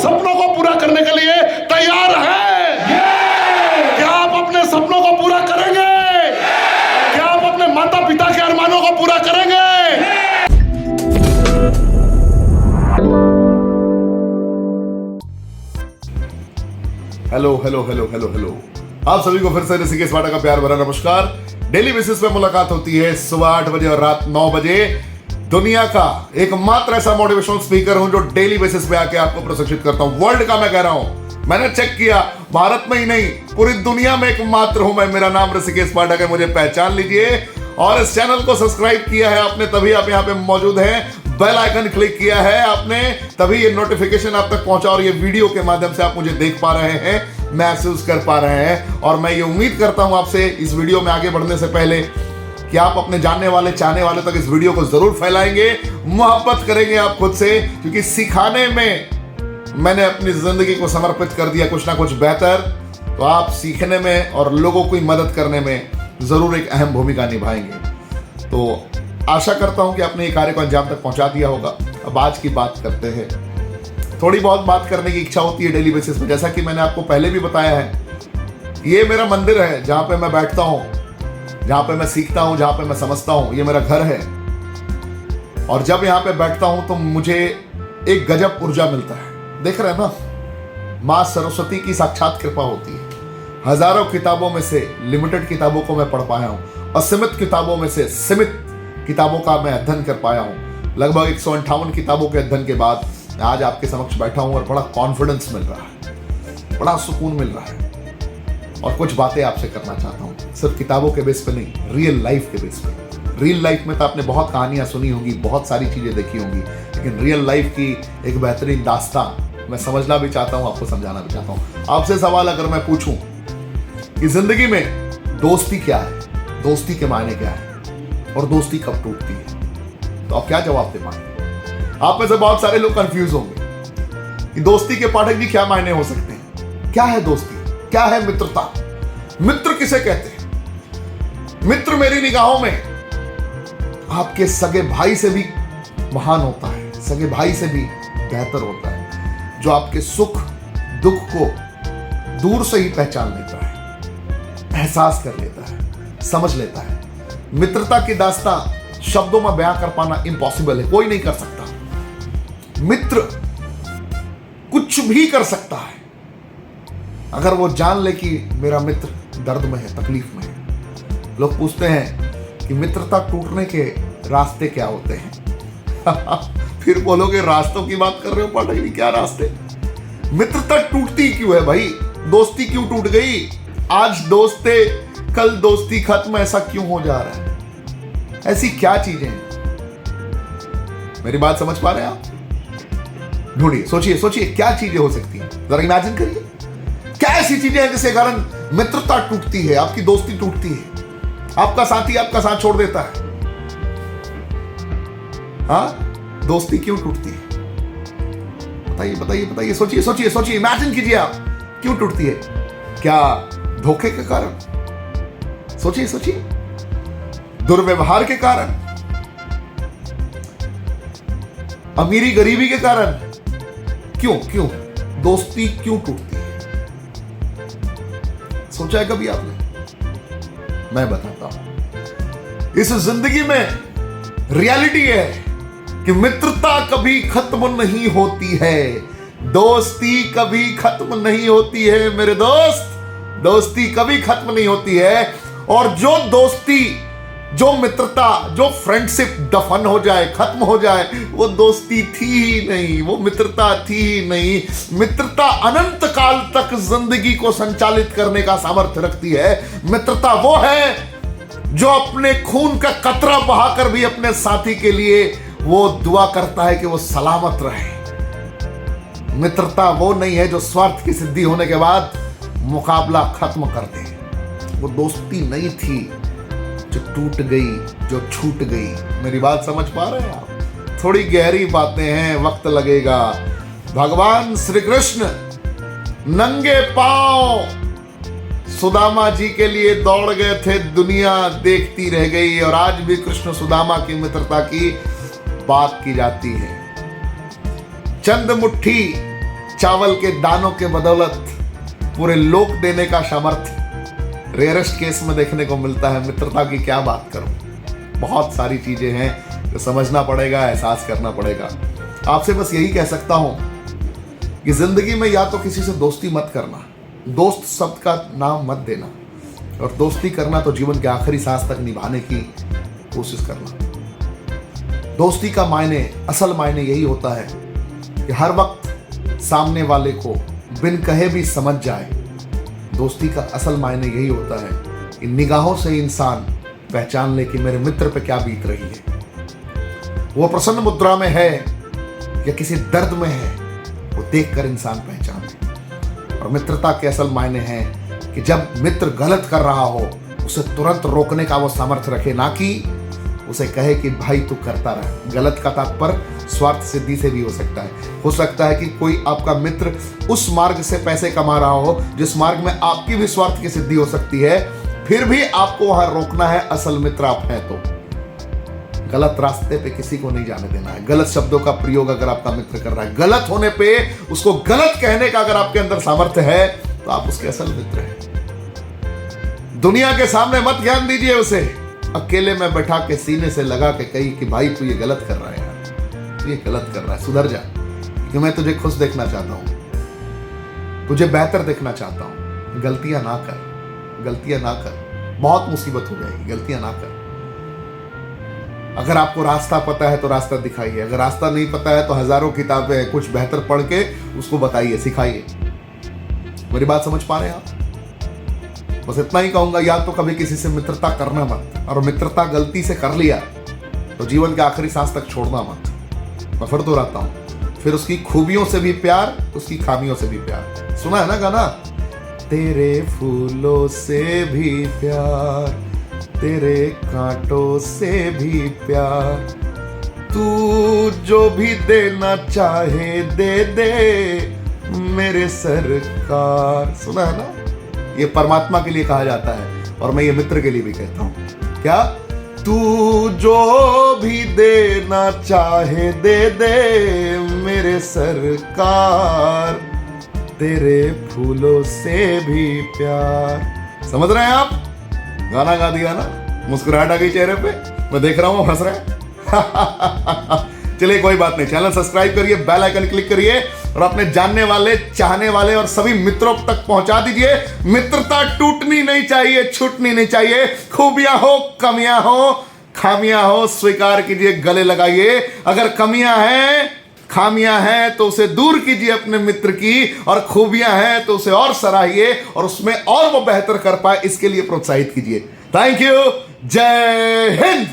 सपनों को पूरा करने के लिए तैयार हैं? क्या आप अपने सपनों को पूरा करेंगे? क्या आप अपने माता पिता के अरमानों को पूरा करेंगे? Hello hello hello hello hello, आप सभी को फिर से ऋषिकेश वाडा का प्यार भरा नमस्कार। डेली बेसिस पे मुलाकात होती है सुबह 8 बजे और रात 9 बजे। दुनिया का एकमात्र ऐसा मोटिवेशनल स्पीकर हूं जो डेली बेसिस पे आके आपको प्रशिक्षित करता हूं। वर्ल्ड का मैं कह रहा हूं, मैंने चेक किया, भारत में ही नहीं पूरी दुनिया में एकमात्र हूं मैं। मेरा नाम ऋषिकेश वाडा है, मुझे पहचान लीजिए। और इस चैनल को सब्सक्राइब किया है आपने, तभी आप यहाँ पे मौजूद हैं। बेल आइकन क्लिक किया है आपने, तभी ये नोटिफिकेशन आप तक पहुंचा और ये वीडियो के माध्यम से आप मुझे देख पा रहे हैं, महसूस कर पा रहे हैं। और मैं ये उम्मीद करता हूं आपसे इस वीडियो में आगे बढ़ने से पहले कि आप अपने जानने वाले चाहने वाले तक इस वीडियो को जरूर फैलाएंगे, मोहब्बत करेंगे आप खुद से, क्योंकि सिखाने में मैंने अपनी जिंदगी को समर्पित कर दिया कुछ ना कुछ बेहतर। तो आप सीखने में और लोगों की मदद करने में जरूर एक अहम भूमिका निभाएंगे। तो आशा करता हूं कि आपने ये कार्य को अंजाम तक पहुंचा दिया होगा। अब आज की बात करते हैं। थोड़ी बहुत बात करने की इच्छा होती है डेली बेसिस में, जैसा कि मैंने आपको पहले भी बताया है। ये मेरा मंदिर है जहां पे मैं बैठता हूं, जहां पे मैं सीखता हूं, जहां पे मैं समझता हूं। ये मेरा घर है और जब यहां पे बैठता हूं तो मुझे एक गजब ऊर्जा मिलता है। देख रहे हैं ना, मां सरस्वती की साक्षात कृपा होती है। हजारों किताबों में से लिमिटेड किताबों को मैं पढ़ पाया हूं, असीमित किताबों में से सीमित किताबों का मैं अध्ययन कर पाया हूं। लगभग 158 किताबों के अध्ययन के बाद आज आपके समक्ष बैठा हूं और बड़ा कॉन्फिडेंस मिल रहा है, बड़ा सुकून मिल रहा है। और कुछ बातें आपसे करना चाहता हूं, सिर्फ किताबों के बेस पे नहीं, रियल लाइफ के बेस पे। रियल लाइफ में तो आपने बहुत कहानियां सुनी होंगी, बहुत सारी चीजें देखी होंगी, लेकिन रियल लाइफ की एक बेहतरीन दास्तान मैं समझना भी चाहता हूं, आपको समझाना भी चाहता हूं। आपसे सवाल अगर मैं पूछूं कि जिंदगी में दोस्ती क्या है, दोस्ती के मायने क्या है और दोस्ती कब टूटती है, तो आप क्या जवाब दे पाएंगे? आप में से बहुत सारे लोग कंफ्यूज होंगे कि दोस्ती के पाठक जी क्या मायने हो सकते हैं। क्या है दोस्ती, क्या है मित्रता, मित्र किसे कहते हैं? मित्र मेरी निगाहों में आपके सगे भाई से भी महान होता है, सगे भाई से भी बेहतर होता है, जो आपके सुख दुख को दूर से ही पहचान लेता है, एहसास कर लेता है, समझ लेता है। मित्रता की दास्तां शब्दों में बयां कर पाना इम्पॉसिबल है, कोई नहीं कर सकता। मित्र कुछ भी कर सकता है अगर वो जान ले कि मेरा मित्र दर्द में है, तकलीफ में है। लोग पूछते हैं कि मित्रता टूटने के रास्ते क्या होते हैं? फिर बोलोगे रास्तों की बात कर रहे हो पाठक जी, क्या रास्ते? मित्रता टूटती क्यों है भाई? दोस्ती क्यों टूट गई? आज दोस्ते कल दोस्ती खत्म, ऐसा क्यों हो जा रहा है? ऐसी क्या चीजें हैं? मेरी बात समझ पा रहे हैं आप? ढूंढिए, सोचिए सोचिए, क्या चीजें हो सकती हैं, जरा इमेजिन करिए। क्या ऐसी चीजें हैं जिसके कारण मित्रता टूटती है, आपकी दोस्ती टूटती है, आपका साथी आपका साथ छोड़ देता है? हाँ, दोस्ती क्यों टूटती है? बताइए बताइए बताइए, सोचिए सोचिए सोचिए, इमेजिन कीजिए आप, क्यों टूटती है? क्या धोखे के कारण? सोचिए सोचिए, दुर्व्यवहार के कारण, अमीरी गरीबी के कारण? क्यों क्यों दोस्ती क्यों टूटती है? सोचा है कभी आपने? मैं बताता हूं। इस जिंदगी में रियलिटी है कि मित्रता कभी खत्म नहीं होती है, दोस्ती कभी खत्म नहीं होती है मेरे दोस्त, दोस्ती कभी खत्म नहीं होती है। और जो दोस्ती, जो मित्रता, जो फ्रेंडशिप दफन हो जाए, खत्म हो जाए, वो दोस्ती थी ही नहीं, वो मित्रता थी ही नहीं। मित्रता अनंत काल तक जिंदगी को संचालित करने का सामर्थ्य रखती है। मित्रता वो है जो अपने खून का कतरा बहाकर भी अपने साथी के लिए वो दुआ करता है कि वो सलामत रहे। मित्रता वो नहीं है जो स्वार्थ की सिद्धि होने के बाद मुकाबला खत्म कर दे। वो दोस्ती नहीं थी जो टूट गई, जो छूट गई। मेरी बात समझ पा रहे हैं आप? थोड़ी गहरी बातें हैं, वक्त लगेगा। भगवान श्री कृष्ण नंगे पांव सुदामा जी के लिए दौड़ गए थे, दुनिया देखती रह गई। और आज भी कृष्ण सुदामा की मित्रता की बात की जाती है। चंद मुट्ठी चावल के दानों के बदौलत पूरे लोक देने का सामर्थ्य रेयरेस्ट केस में देखने को मिलता है। मित्रता की क्या बात करूं, बहुत सारी चीजें हैं जो समझना पड़ेगा, एहसास करना पड़ेगा। आपसे बस यही कह सकता हूं कि जिंदगी में या तो किसी से दोस्ती मत करना, दोस्त शब्द का नाम मत देना, और दोस्ती करना तो जीवन के आखिरी सांस तक निभाने की कोशिश करना। दोस्ती का मायने, असल मायने यही होता है कि हर वक्त सामने वाले को बिन कहे भी समझ जाए। दोस्ती का असल मायने यही होता है कि निगाहों से इंसान पहचान ले कि मेरे मित्र पे क्या बीत रही है। वो प्रसन्न मुद्रा में है या किसी दर्द में है, वो देखकर इंसान पहचान ले। और मित्रता के असल मायने हैं कि जब मित्र गलत कर रहा हो उसे तुरंत रोकने का वो सामर्थ्य रखे, ना कि उसे कहे कि भाई तू करता रह। गलत का तात्पर्य स्वार्थ सिद्धि से भी हो सकता है कि कोई आपका मित्र उस मार्ग से पैसे कमा रहा हो जिस मार्ग में आपकी भी स्वार्थ की सिद्धि हो सकती है, फिर भी आपको वहां रोकना है। असल मित्र आप हैं तो गलत रास्ते पे किसी को नहीं जाने देना है। गलत शब्दों का प्रयोग अगर आपका मित्र कर रहा है, गलत होने पे उसको गलत कहने का अगर आपके अंदर सामर्थ्य है, तो आप उसके असल मित्र हैं। दुनिया के सामने मत ज्ञान दीजिए उसे, अकेले में बैठा के सीने से लगा के कही कि भाई तू ये गलत कर रहा है यार, तू ये गलत कर रहा है, सुधर जा, कि मैं तुझे खुश देखना चाहता हूं, तुझे बेहतर देखना चाहता हूं। गलतियां ना कर, गलतियां ना कर, बहुत मुसीबत हो जाएगी। गलतियां ना कर। अगर आपको रास्ता पता है तो रास्ता दिखाइए, अगर रास्ता नहीं पता है तो हजारों किताबें, कुछ बेहतर पढ़ के उसको बताइए, सिखाइए। मेरी बात समझ पा रहे हैं आप? बस इतना ही कहूंगा, या तो कभी किसी से मित्रता करना मत, और मित्रता गलती से कर लिया तो जीवन के आखिरी सांस तक छोड़ना मत। मैं फिर दोहराता हूं, फिर उसकी खूबियों से भी प्यार, उसकी खामियों से भी प्यार। सुना है ना गाना, तेरे फूलों से भी प्यार, तेरे कांटों से भी प्यार, तू जो भी देना चाहे दे दे मेरे सरकार। सुना है ना? ये परमात्मा के लिए कहा जाता है, और मैं ये मित्र के लिए भी कहता हूं। क्या? तू जो भी देना चाहे दे दे मेरे सरकार, तेरे फूलों से भी प्यार। समझ रहे हैं आप? गाना गा दिया ना, मुस्कुराहट आ गई चेहरे पे। मैं देख रहा हूं हंस रहे हैं। चलिए कोई बात नहीं, चैनल सब्सक्राइब करिए, बेल आइकन क्लिक करिए, और अपने जानने वाले, चाहने वाले और सभी मित्रों तक पहुंचा दीजिए। मित्रता टूटनी नहीं चाहिए, छूटनी नहीं चाहिए। खूबियां हो, कमियां हो, खामियां हो, स्वीकार कीजिए, गले लगाइए। अगर कमियां हैं, खामियां हैं तो उसे दूर कीजिए अपने मित्र की, और खूबियां हैं तो उसे और सराहिए, और उसमें और वो बेहतर कर पाए, इसके लिए प्रोत्साहित कीजिए। Thank you. जय हिंद।